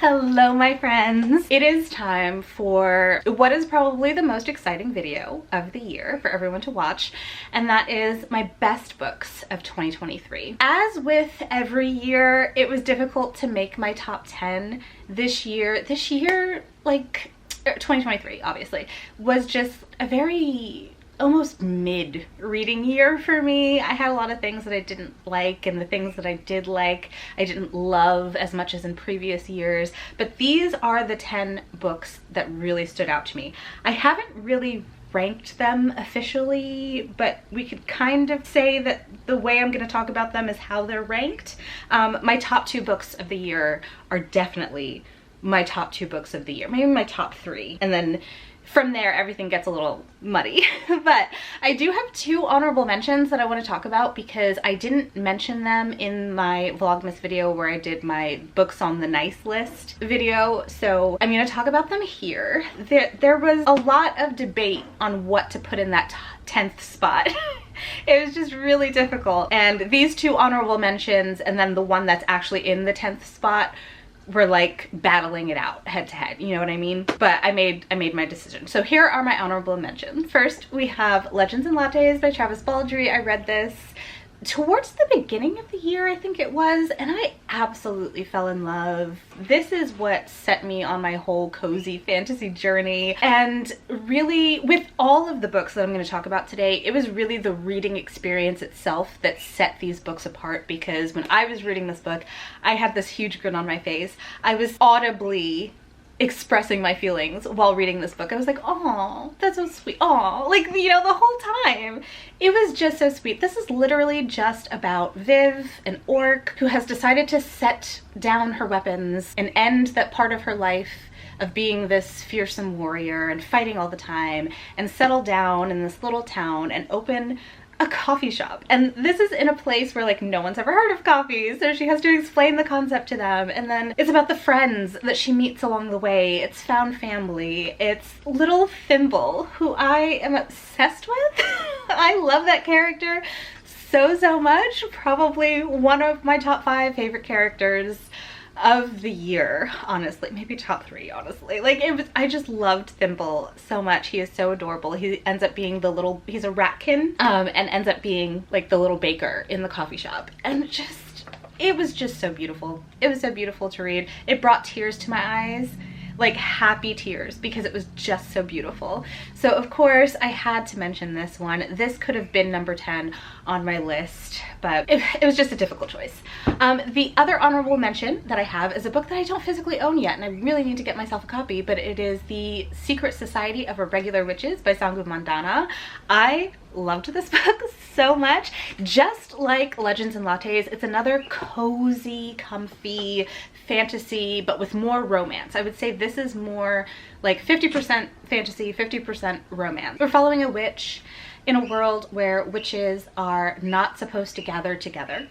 Hello my friends! It is time for what is probably the most exciting video of the year for everyone to watch, and that is my best books of 2023. As with every year, it was difficult to make my top 10 this year. This year, like 2023 obviously, was just a very almost mid reading year for me. I had a lot of things that I didn't like, and the things that I did like I didn't love as much as in previous years, but these are the 10 books that really stood out to me. I haven't really ranked them officially, but we could kind of say that the way I'm going to talk about them is how they're ranked. My top 2 books of the year are definitely my top 2 books of the year, maybe my top 3, and then from there everything gets a little muddy. But I do have 2 honorable mentions that I want to talk about because I didn't mention them in my Vlogmas video where I did my books on the nice list video, so I'm going to talk about them here. There was a lot of debate on what to put in that 10th spot. It was just really difficult, and these 2 honorable mentions and then the one that's actually in the 10th spot were like battling it out head to head, you know what I mean? But I made my decision. So here are my honorable mentions. First, we have Legends and Lattes by Travis Baldree. I read this towards the beginning of the year, I think it was, and I absolutely fell in love. This is what set me on my whole cozy fantasy journey, and really with all of the books that I'm going to talk about today, it was really the reading experience itself that set these books apart, because when I was reading this book, I had this huge grin on my face. I was audibly expressing my feelings while reading this book. I was like, oh, that's so sweet. Oh, like, you know, the whole time. It was just so sweet. This is literally just about Viv, an orc who has decided to set down her weapons and end that part of her life of being this fearsome warrior and fighting all the time, and settle down in this little town and open a coffee shop. And this is in a place where like no one's ever heard of coffee, so she has to explain the concept to them. And then it's about the friends that she meets along the way. It's found family. It's little Thimble, who I am obsessed with. I love that character so much. Probably one of my top 5 favorite characters of the year, honestly. Maybe top 3, honestly. Like, it was, I just loved Thimble so much. He is so adorable. He ends up being the little, he's a ratkin, and ends up being like the little baker in the coffee shop. And just, it was just so beautiful. It was so beautiful to read. It brought tears to my eyes, like happy tears, because it was just so beautiful. So of course I had to mention this one. This could have been number 10 on my list, but it was just a difficult choice. The other honorable mention that I have is a book that I don't physically own yet, and I really need to get myself a copy, but it is The Secret Society of Irregular Witches by Sangu Mandana. I loved this book so much. Just like Legends and Lattes, it's another cozy, comfy fantasy, but with more romance. I would say this is more like 50% fantasy, 50% romance. We're following a witch in a world where witches are not supposed to gather together,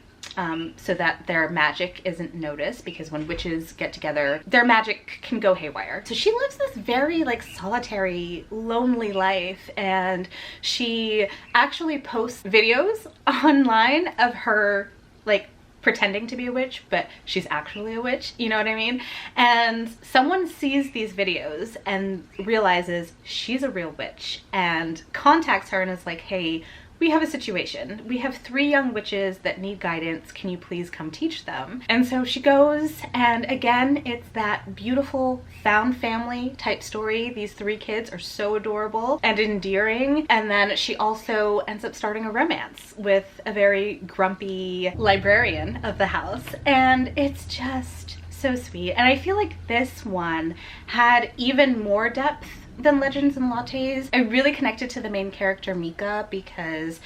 so that their magic isn't noticed, because when witches get together, their magic can go haywire. So she lives this very like solitary, lonely life, and she actually posts videos online of her like pretending to be a witch, but she's actually a witch, you know what I mean? And someone sees these videos and realizes she's a real witch and contacts her and is like, hey, we have a situation. We have 3 young witches that need guidance. Can you please come teach them? And so she goes, and again, it's that beautiful found family type story. These 3 kids are so adorable and endearing. And then she also ends up starting a romance with a very grumpy librarian of the house. And it's just so sweet. And I feel like this one had even more depth than Legends and Lattes. I really connected to the main character Mika because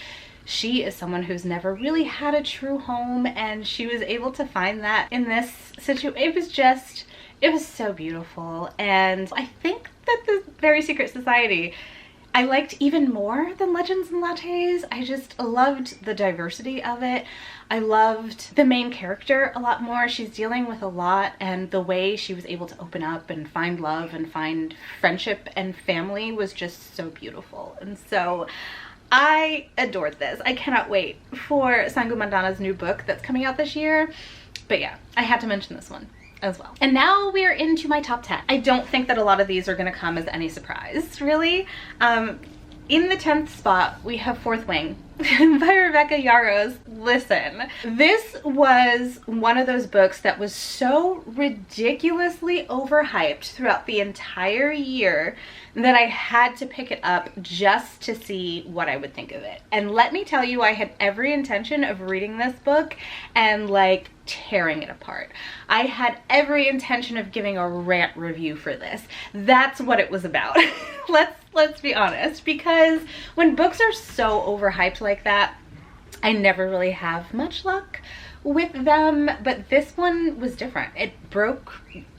she is someone who's never really had a true home, and she was able to find that in this situation. It was so beautiful. And I think that the Very Secret Society I liked even more than Legends and Lattes. I just loved the diversity of it. I loved the main character a lot more. She's dealing with a lot, and the way she was able to open up and find love and find friendship and family was just so beautiful. And so I adored this. I cannot wait for Sangu Mandana's new book that's coming out this year. But yeah, I had to mention this one. as well. And now we're into my top 10. I don't think that a lot of these are gonna come as any surprise, really. In the 10th spot, we have Fourth Wing by Rebecca Yarros. Listen, this was one of those books that was so ridiculously overhyped throughout the entire year that I had to pick it up just to see what I would think of it. And let me tell you, I had every intention of reading this book and like tearing it apart. I had every intention of giving a rant review for this. That's what it was about. Let's be honest, because when books are so overhyped like that, I never really have much luck with them, but this one was different. It broke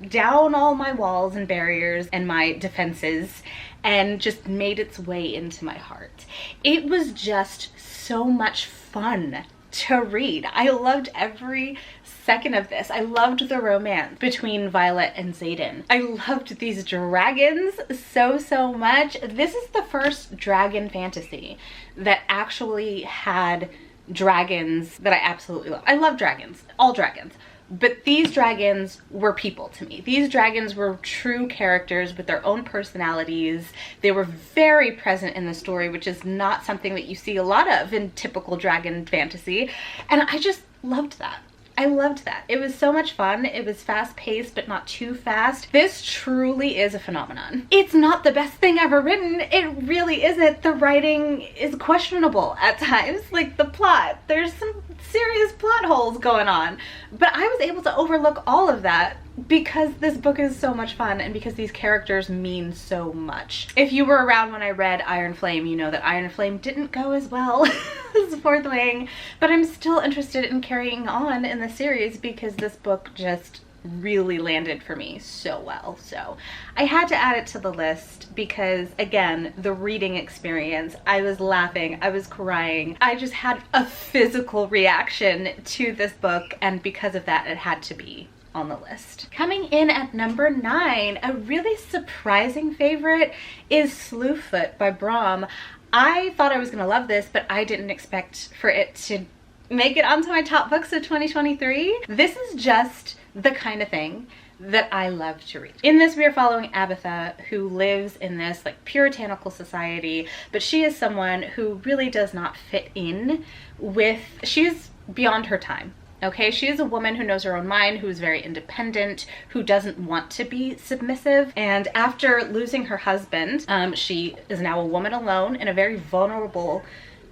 down all my walls and barriers and my defenses and just made its way into my heart. It was just so much fun to read. I loved every second of this. I loved the romance between Violet and Xaden. I loved these dragons so much. This is the first dragon fantasy that actually had dragons that I absolutely love. I love dragons, all dragons. But these dragons were people to me. These dragons were true characters with their own personalities. They were very present in the story, which is not something that you see a lot of in typical dragon fantasy. And I just loved that. I loved that. It was so much fun. It was fast paced, but not too fast. This truly is a phenomenon. It's not the best thing ever written. It really isn't. The writing is questionable at times. Like the plot, there's some serious plot holes going on. But I was able to overlook all of that because this book is so much fun and because these characters mean so much. If you were around when I read Iron Flame, you know that Iron Flame didn't go as well as Fourth Wing, but I'm still interested in carrying on in the series because this book just really landed for me so well. So I had to add it to the list because, again, the reading experience, I was laughing, I was crying, I just had a physical reaction to this book, and because of that, it had to be on the list. Coming in at number 9, a really surprising favorite is Slooh Foot by Brom. I thought I was gonna love this, but I didn't expect for it to make it onto my top books of 2023. This is just the kind of thing that I love to read. In this, we are following Abatha, who lives in this like puritanical society, but she is someone who really does not fit in with, she's beyond her time. Okay, she is a woman who knows her own mind, who is very independent, who doesn't want to be submissive. And after losing her husband, she is now a woman alone in a very vulnerable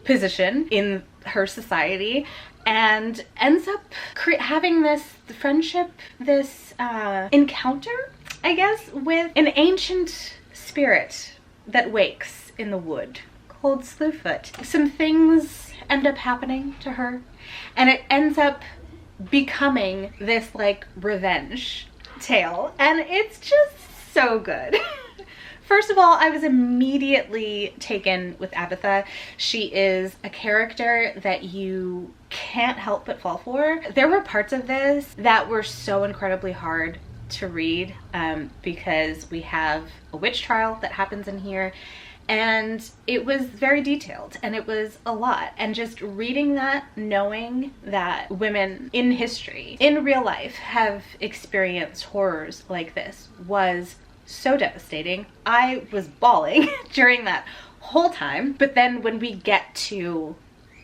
position in her society, and ends up having this friendship, this encounter, I guess, with an ancient spirit that wakes in the wood called Slooh Foot. Some things end up happening to her, and it ends up becoming this like revenge tale, and it's just so good. First of all, I was immediately taken with Abatha. She is a character that you can't help but fall for. There were parts of this that were so incredibly hard to read because we have a witch trial that happens in here, and it was very detailed and it was a lot. And just reading that, knowing that women in history, in real life, have experienced horrors like this was so devastating. I was bawling during that whole time. But then when we get to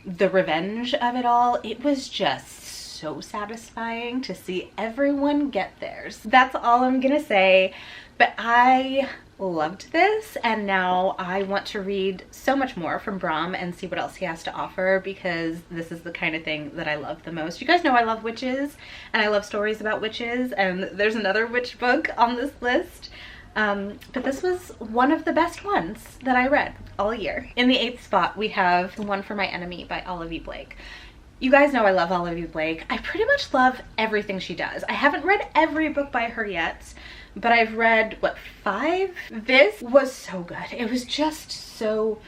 the revenge of it all, it was just so satisfying to see everyone get theirs. That's all I'm gonna say. But I loved this, and now I want to read so much more from Brom and see what else he has to offer, because this is the kind of thing that I love the most. You guys know I love witches and I love stories about witches, and there's another witch book on this list. But this was one of the best ones that I read all year. In the 8th spot, we have The One for My Enemy by Olivia Blake. You guys know I love Olivia Blake. I pretty much love everything she does. I haven't read every book by her yet, but I've read, what, 5? This was so good. It was just so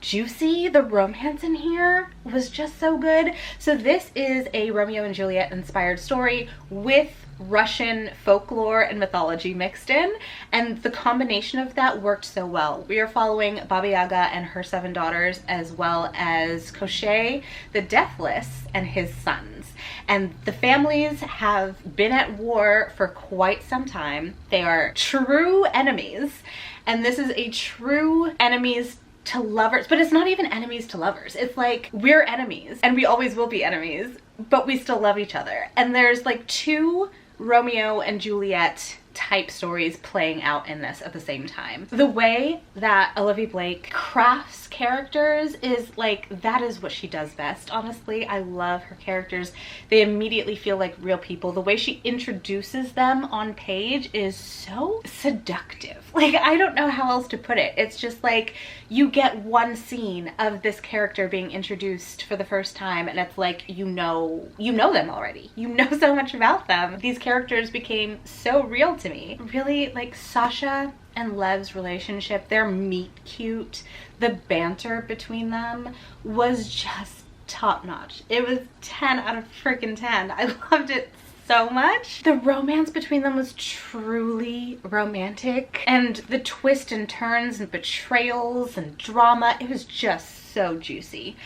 juicy. The romance in here was just so good. So this is a Romeo and Juliet inspired story with Russian folklore and mythology mixed in, and the combination of that worked so well. We are following Baba Yaga and her 7 daughters, as well as Koschei the Deathless and his sons. and the families have been at war for quite some time. They are true enemies, and this is a true enemies to lovers, but it's not even enemies to lovers. It's like, we're enemies and we always will be enemies, but we still love each other. And there's like two Romeo and Juliet type stories playing out in this at the same time. The way that Olivia Blake crafts characters is like, that is what she does best. Honestly, I love her characters. They immediately feel like real people. The way she introduces them on page is so seductive. Like, I don't know how else to put it. It's just like, you get one scene of this character being introduced for the first time, and it's like, you know them already. You know so much about them. These characters became so real to me. Really, like Sasha and Lev's relationship, their meet cute, the banter between them was just top notch. It was 10 out of freaking 10. I loved it so much. The romance between them was truly romantic, and the twists and turns and betrayals and drama, it was just so juicy.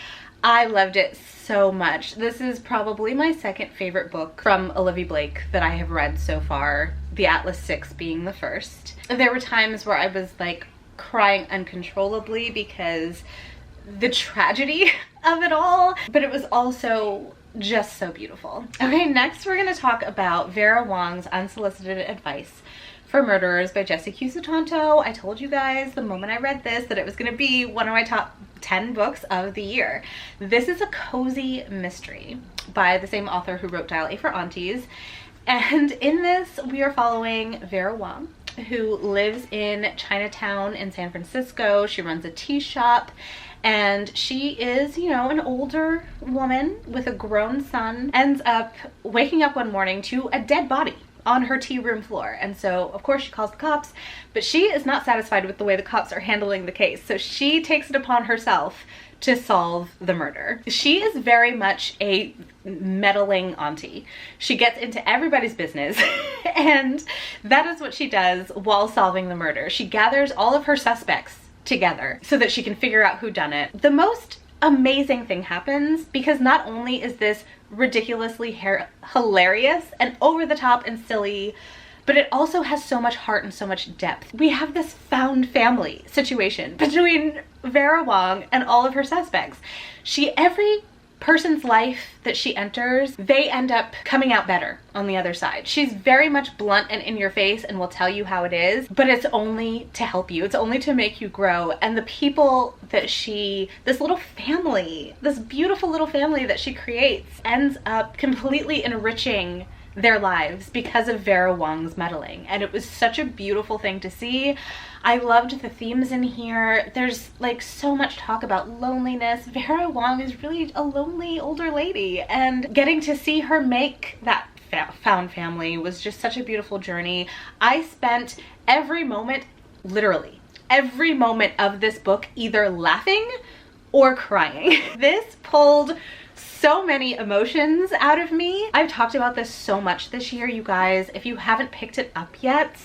I loved it so much. This is probably my second favorite book from Olivia Blake that I have read so far, The Atlas 6 being the first. There were times where I was like crying uncontrollably because the tragedy of it all, but it was also just so beautiful. Okay, next we're going to talk about Vera Wong's Unsolicited Advice for Murderers by Jessie Cusatanto. I told you guys the moment I read this that it was going to be one of my top 10 books of the year. This is a cozy mystery by the same author who wrote Dial A for Aunties. And in this, we are following Vera Wong, who lives in Chinatown in San Francisco. She runs a tea shop, and she is, you know, an older woman with a grown son, ends up waking up one morning to a dead body on her tea room floor. And so of course she calls the cops, but she is not satisfied with the way the cops are handling the case. So she takes it upon herself to solve the murder. She is very much a meddling auntie. She gets into everybody's business and that is what she does while solving the murder. She gathers all of her suspects together so that she can figure out who done it. The most amazing thing happens because not only is this ridiculously hilarious and over the top and silly, but it also has so much heart and so much depth. We have this found family situation between Vera Wong and all of her suspects. Every person's life that she enters, they end up coming out better on the other side. She's very much blunt and in your face and will tell you how it is, but it's only to help you. It's only to make you grow. And the people that this little family, this beautiful little family that she creates, ends up completely enriching their lives because of Vera Wong's meddling. And it was such a beautiful thing to see. I loved the themes in here. There's like so much talk about loneliness. Vera Wong is really a lonely older lady, and getting to see her make that found family was just such a beautiful journey. I spent every moment, literally every moment of this book either laughing or crying. This pulled so many emotions out of me. I've talked about this so much this year, you guys. If you haven't picked it up yet,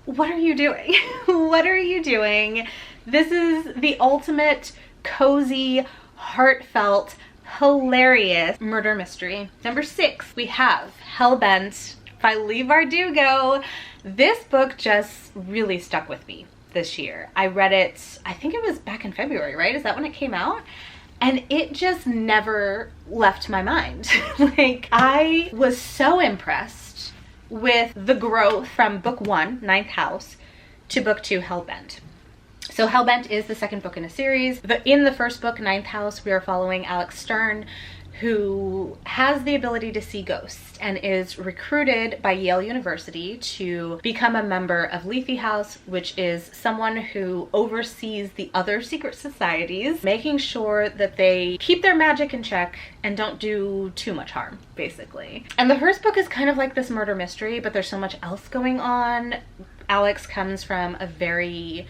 what are you doing? What are you doing? This is the ultimate cozy, heartfelt, hilarious murder mystery. Number 6, we have Hellbent by Leigh Bardugo. This book just really stuck with me this year. I read it, I think it was back in February, right? Is that when it came out? And it just never left my mind. Like, I was so impressed with the growth from book 1, Ninth House, to book 2, Hellbent. So Hellbent is the second book in a series. In the first book, Ninth House, we are following Alex Stern, who has the ability to see ghosts and is recruited by Yale University to become a member of Lethe House, which is someone who oversees the other secret societies, making sure that they keep their magic in check and don't do too much harm, basically. And the first book is kind of like this murder mystery, but there's so much else going on. Alex comes from a very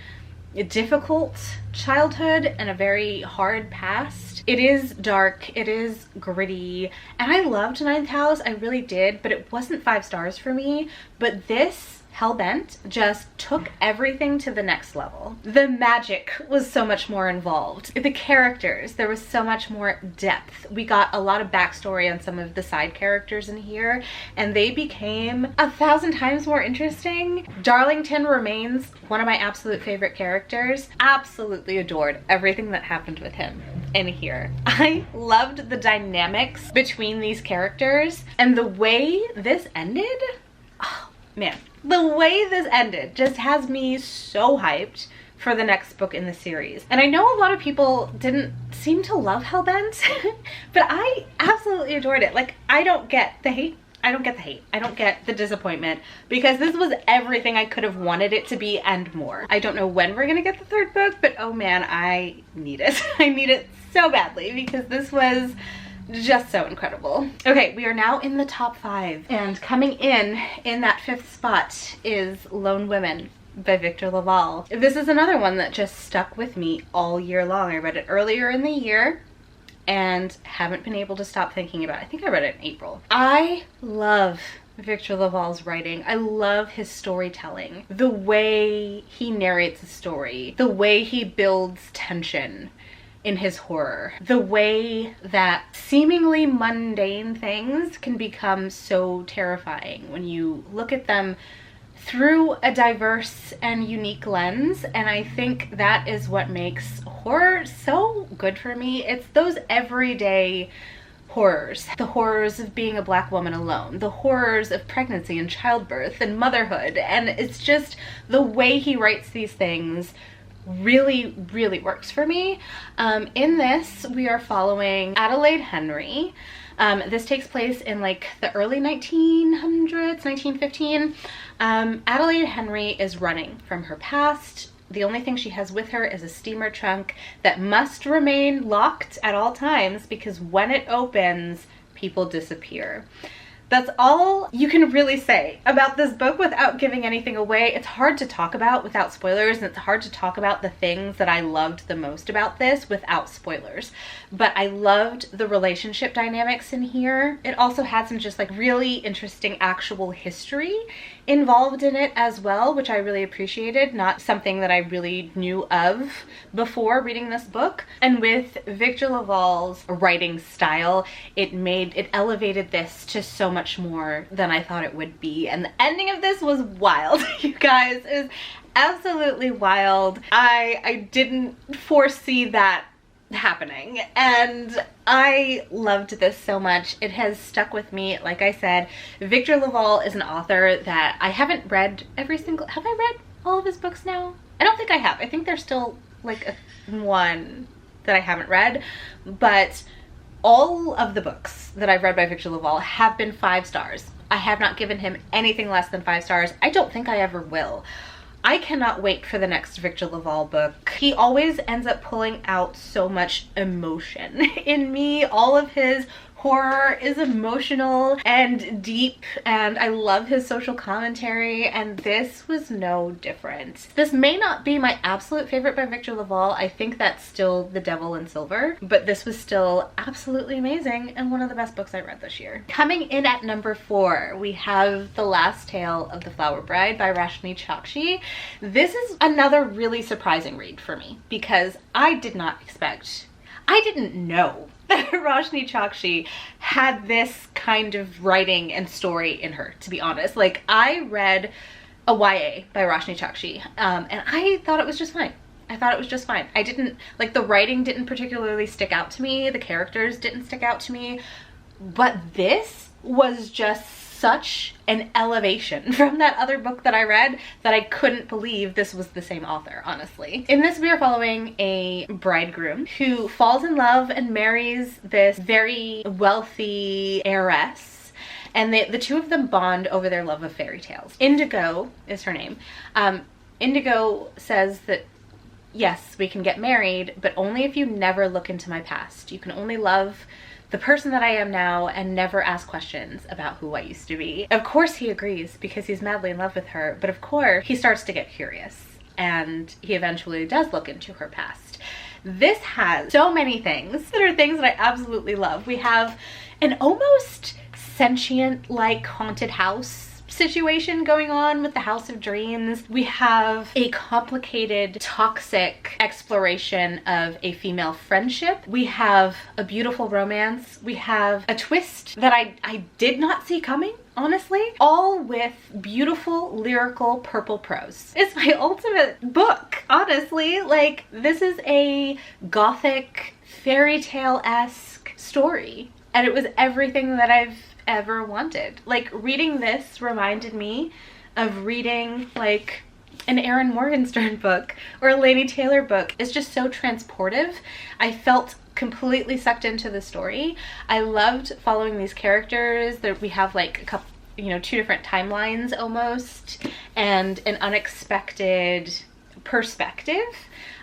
difficult childhood and a very hard past. It is dark, it is gritty, and I loved Ninth House, I really did, but it wasn't 5 stars for me. But this Hellbent just took everything to the next level. The magic was so much more involved. The characters, there was so much more depth. We got a lot of backstory on some of the side characters in here, and they became 1,000 times more interesting. Darlington remains one of my absolute favorite characters. Absolutely adored everything that happened with him in here. I loved the dynamics between these characters, and the way this ended, oh man, the way this ended just has me so hyped for the next book in the series. And I know a lot of people didn't seem to love Hellbent, but I absolutely adored it. Like, I don't get the hate. I don't get the hate. I don't get the disappointment, because this was everything I could have wanted it to be and more. I don't know when we're gonna get the third book, but oh man, I need it. I need it so badly, because this was just so incredible. Okay, we are now in the top 5, and coming in that 5th spot is Lone Women by Victor LaValle. This is another one that just stuck with me all year long. I read it earlier in the year and haven't been able to stop thinking about it. I think I read it in April. I love Victor LaValle's writing. I love his storytelling. The way he narrates a story, the way he builds tension in his horror, the way that seemingly mundane things can become so terrifying when you look at them through a diverse and unique lens. And I think that is what makes horror so good for me. It's those everyday horrors. The horrors of being a Black woman alone, the horrors of pregnancy and childbirth and motherhood, and it's just the way he writes these things really, really works for me. In this, we are following Adelaide Henry. This takes place in like the early 1900s, 1915. Adelaide Henry is running from her past. The only thing she has with her is a steamer trunk that must remain locked at all times, because when it opens, people disappear. That's all you can really say about this book without giving anything away. It's hard to talk about without spoilers, and it's hard to talk about the things that I loved the most about this without spoilers. But I loved the relationship dynamics in here. It also had some just like really interesting actual history involved in it as well, which I really appreciated. Not something that I really knew of before reading this book. And with Victor LaValle's writing style, it elevated this to so much more than I thought it would be. And the ending of this was wild, you guys. It was absolutely wild. I didn't foresee that happening, and I loved this so much. It has stuck with me. Like I said, Victor LaValle is an author that I haven't read have I read all of his books now? I don't think I have. I think there's still like one that I haven't read, but all of the books that I've read by Victor LaValle have been 5 stars. I have not given him anything less than 5 stars. I don't think I ever will. I cannot wait for the next Victor LaValle book. He always ends up pulling out so much emotion in me. All of his horror is emotional and deep, and I love his social commentary, and this was no different. This may not be my absolute favorite by Victor LaValle. I think that's still The Devil in Silver, but this was still absolutely amazing and one of the best books I read this year. Coming in at number 4, we have The Last Tale of the Flower Bride by Roshni Chokshi. This is another really surprising read for me, because I didn't know that Roshni Chokshi had this kind of writing and story in her, to be honest. Like, I read a YA by Roshni Chokshi, and I thought it was just fine. I thought it was just fine. I didn't, like, the writing didn't particularly stick out to me, the characters didn't stick out to me, but this was just such an elevation from that other book that I read that I couldn't believe this was the same author, honestly. In this, we are following a bridegroom who falls in love and marries this very wealthy heiress, and the two of them bond over their love of fairy tales. Indigo is her name. Indigo says that, yes, we can get married, but only if you never look into my past. You can only love the person that I am now and never ask questions about who I used to be. Of course he agrees, because he's madly in love with her, but of course he starts to get curious, and he eventually does look into her past. This has so many things that are things that I absolutely love. We have an almost sentient, like, haunted house situation going on with the House of Dreams. We have a complicated, toxic exploration of a female friendship. We have a beautiful romance. We have a twist that I did not see coming, honestly, all with beautiful lyrical purple prose. It's my ultimate book, honestly. Like, this is a gothic fairy tale-esque story, and it was everything that I've ever wanted. Like, reading this reminded me of reading like an Erin Morgenstern book or a Laini Taylor book. It's just so transportive. I felt completely sucked into the story. I loved following these characters. That we have like a couple, you know, 2 different timelines almost, and an unexpected perspective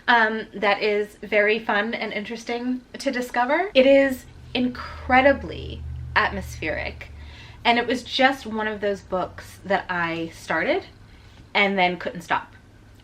that is very fun and interesting to discover. It is incredibly atmospheric, and it was just one of those books that I started and then couldn't stop.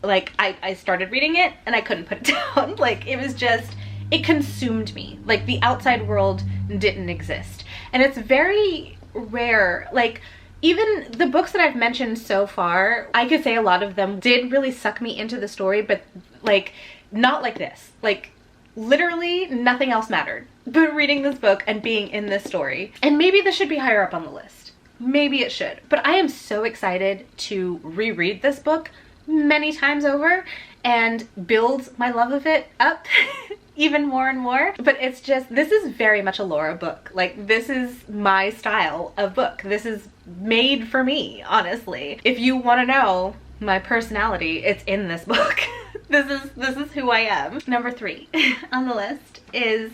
Like, I started reading it and I couldn't put it down. Like, it was just, it consumed me. Like, the outside world didn't exist. And it's very rare. Like, even the books that I've mentioned so far, I could say a lot of them did really suck me into the story, but like, not like this. Like, literally nothing else mattered but reading this book and being in this story. And maybe this should be higher up on the list. Maybe it should. But I am so excited to reread this book many times over and build my love of it up even more and more. But it's just, this is very much a Laura book. Like, this is my style of book. This is made for me, honestly. If you want to know my personality, it's in this book. This is who I am. Number 3 on the list is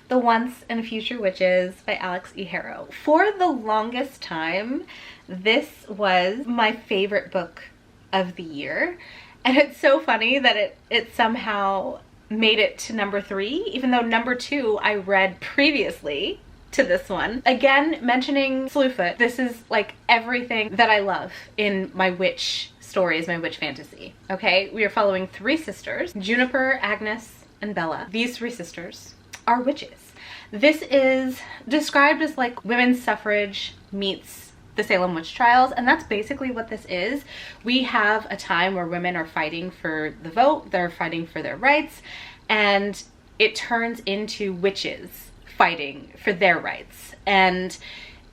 The Once and Future Witches by Alex E. Harrow. For the longest time, this was my favorite book of the year. And it's so funny that it somehow made it to number 3, even though number 2 I read previously to this one. Again, mentioning Slooh Foot, this is like everything that I love in my witch stories, my witch fantasy. Okay, we are following 3 sisters, Juniper, Agnes, and Bella. These 3 sisters are witches. This is described as like women's suffrage meets the Salem witch trials, and that's basically what this is. We have a time where women are fighting for the vote, they're fighting for their rights, and it turns into witches fighting for their rights. And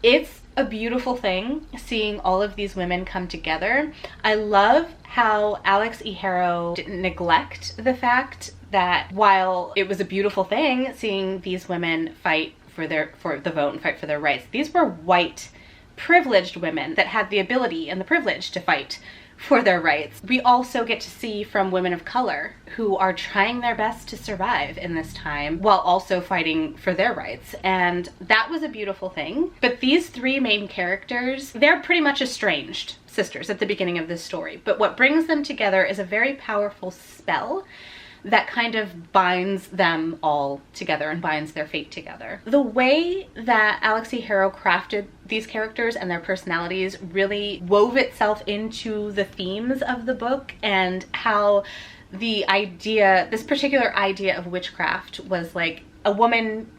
it's a beautiful thing seeing all of these women come together. I love how Alex E. Harrow didn't neglect the fact that while it was a beautiful thing seeing these women fight for the vote and fight for their rights, these were white, privileged women that had the ability and the privilege to fight for their rights. We also get to see from women of color who are trying their best to survive in this time while also fighting for their rights. And that was a beautiful thing. But these 3 main characters, they're pretty much estranged sisters at the beginning of this story. But what brings them together is a very powerful spell that kind of binds them all together and binds their fate together. The way that Alex E. Harrow crafted these characters and their personalities really wove itself into the themes of the book, and how the idea, this particular idea of witchcraft was like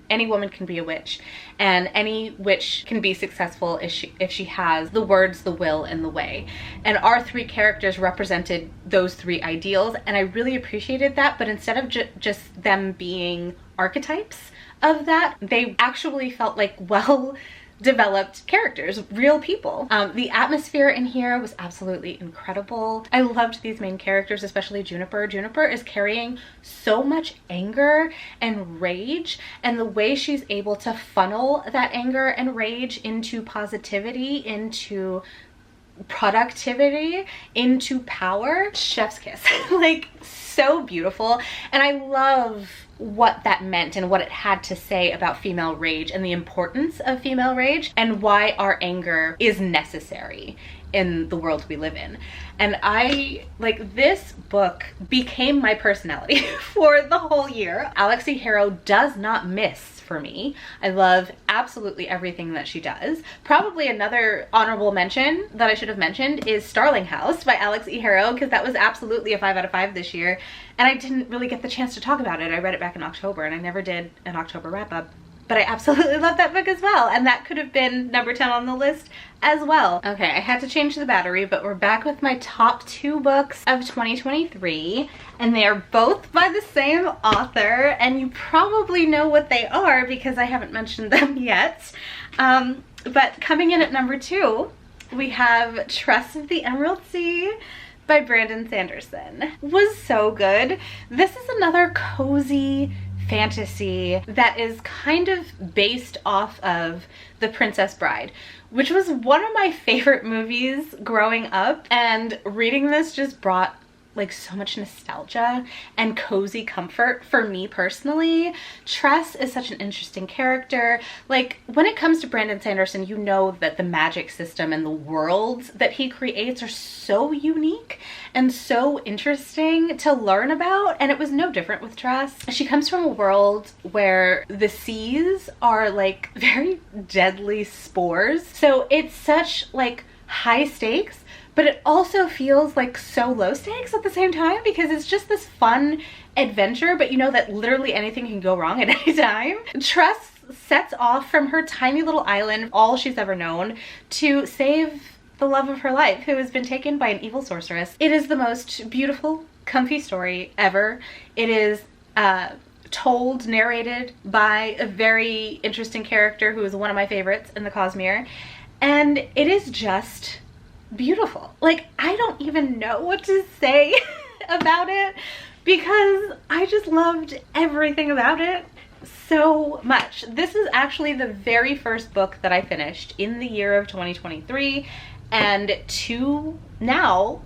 any woman can be a witch, and any witch can be successful if she has the words, the will, and the way. And our 3 characters represented those 3 ideals, and I really appreciated that. But instead of just them being archetypes of that, they actually felt like well-developed characters, real people. The atmosphere in here was absolutely incredible. I loved these main characters, especially Juniper. Juniper is carrying so much anger and rage, and the way she's able to funnel that anger and rage into positivity, into productivity, into power, chef's kiss. Like, so beautiful. And I love what that meant and what it had to say about female rage and the importance of female rage and why our anger is necessary in the world we live in. And this book became my personality for the whole year. Alex E. Harrow does not miss for me. I love absolutely everything that she does. Probably another honorable mention that I should have mentioned is Starling House by Alex E. Harrow, because that was absolutely a 5 out of 5 this year, and I didn't really get the chance to talk about it. I read it back in October, and I never did an October wrap-up. but I absolutely love that book as well, and that could have been number 10 on the list as well. Okay, I had to change the battery, but we're back with my top 2 books of 2023, and they are both by the same author, and you probably know what they are because I haven't mentioned them yet. But coming in at number 2, we have Trust of the Emerald Sea by Brandon Sanderson. Was so good. This is another cozy fantasy that is kind of based off of The Princess Bride, which was one of my favorite movies growing up, and reading this just brought like so much nostalgia and cozy comfort for me personally. Tress is such an interesting character. Like, when it comes to Brandon Sanderson, you know that the magic system and the worlds that he creates are so unique and so interesting to learn about, and it was no different with Tress. She comes from a world where the seas are like very deadly spores, so it's such like high stakes, but it also feels like so low stakes at the same time, because it's just this fun adventure, but you know that literally anything can go wrong at any time. Tress sets off from her tiny little island, all she's ever known, to save the love of her life, who has been taken by an evil sorceress. It is the most beautiful, comfy story ever. It is told, narrated by a very interesting character who is one of my favorites in the Cosmere, and it is just beautiful. Like, I don't even know what to say about it because I just loved everything about it so much. This is actually the very first book that I finished in the year of 2023, and till now,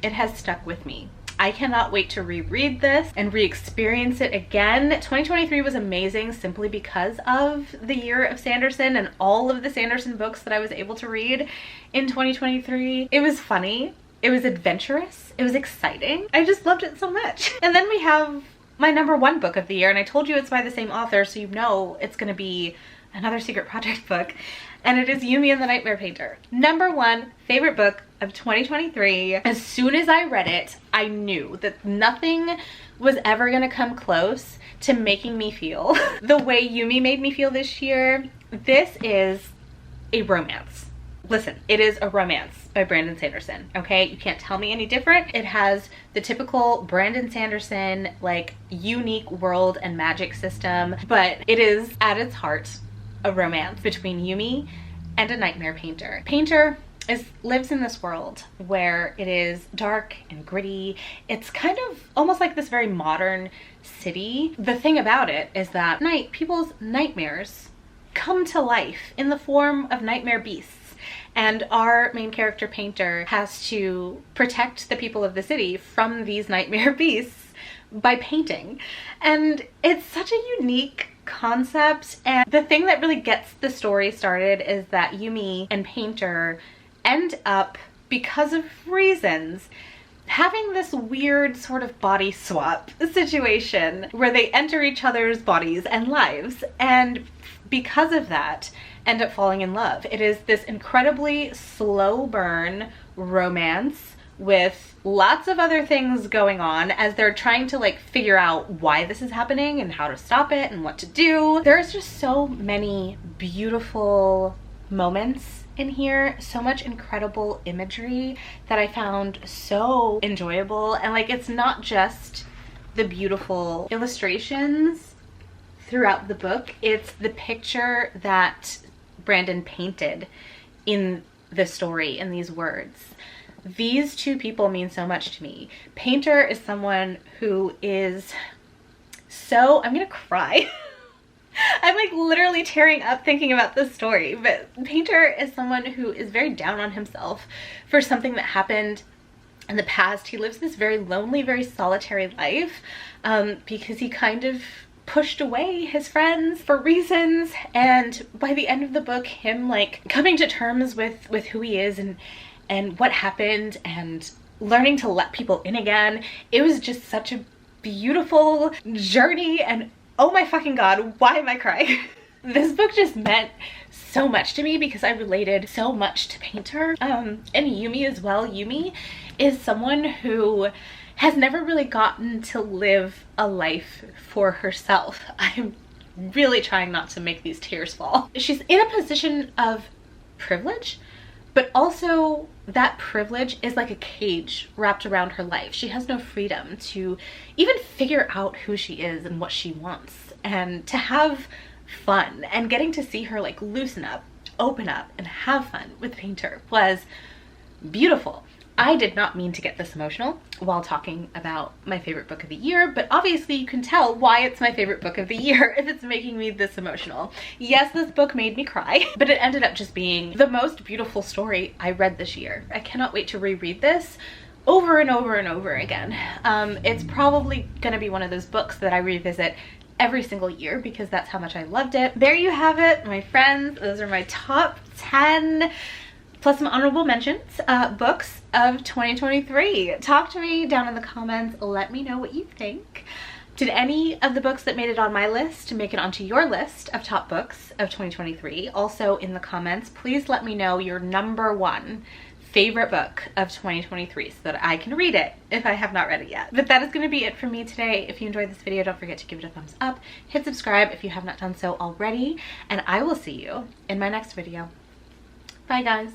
it has stuck with me. I cannot wait to reread this and re-experience it again. 2023 was amazing simply because of the year of Sanderson and all of the Sanderson books that I was able to read in 2023. It was funny, it was adventurous, it was exciting. I just loved it so much. And then we have my number 1 book of the year, and I told you it's by the same author, so you know it's gonna be another Secret Project book, and it is Yumi and the Nightmare Painter. Number 1 favorite book of 2023. As soon as I read it, I knew that nothing was ever gonna come close to making me feel the way Yumi made me feel this year. This is a romance. Listen, it is a romance by Brandon Sanderson, okay? You can't tell me any different. It has the typical Brandon Sanderson, like, unique world and magic system, but it is, at its heart, a romance between Yumi and a nightmare painter. Painter lives in this world where it is dark and gritty. It's kind of almost like this very modern city. The thing about it is that people's nightmares come to life in the form of nightmare beasts, and our main character Painter has to protect the people of the city from these nightmare beasts by painting. And it's such a unique concept, and the thing that really gets the story started is that Yumi and Painter end up, because of reasons, having this weird sort of body swap situation where they enter each other's bodies and lives, and because of that end up falling in love. It is this incredibly slow burn romance with lots of other things going on as they're trying to like figure out why this is happening and how to stop it and what to do. There's just so many beautiful moments in here, so much incredible imagery that I found so enjoyable. And like, it's not just the beautiful illustrations throughout the book, it's the picture that Brandon painted in the story, in these words. These two people mean so much to me. Painter is someone who is so, I'm gonna cry. I'm like literally tearing up thinking about this story, but Painter is someone who is very down on himself for something that happened in the past. He lives this very lonely, very solitary life because he kind of pushed away his friends for reasons, and by the end of the book, him like coming to terms with who he is and what happened and learning to let people in again. It was just such a beautiful journey, and oh my fucking god, why am I crying? This book just meant so much to me because I related so much to Painter and Yumi as well. Yumi is someone who has never really gotten to live a life for herself. I'm really trying not to make these tears fall. She's in a position of privilege, but also that privilege is like a cage wrapped around her life. She has no freedom to even figure out who she is and what she wants, and to have fun. And getting to see her like loosen up, open up, and have fun with Painter was beautiful. I did not mean to get this emotional while talking about my favorite book of the year, but obviously you can tell why it's my favorite book of the year if it's making me this emotional. Yes, this book made me cry, but it ended up just being the most beautiful story I read this year. I cannot wait to reread this over and over and over again. It's probably gonna be one of those books that I revisit every single year because that's how much I loved it. There you have it, my friends. Those are my top 10 plus some honorable mentions, books of 2023. Talk to me down in the comments. Let me know what you think. Did any of the books that made it on my list make it onto your list of top books of 2023? Also in the comments, please let me know your #1 favorite book of 2023 so that I can read it if I have not read it yet. But that is going to be it for me today. If you enjoyed this video, don't forget to give it a thumbs up, hit subscribe if you have not done so already, and I will see you in my next video. Bye guys.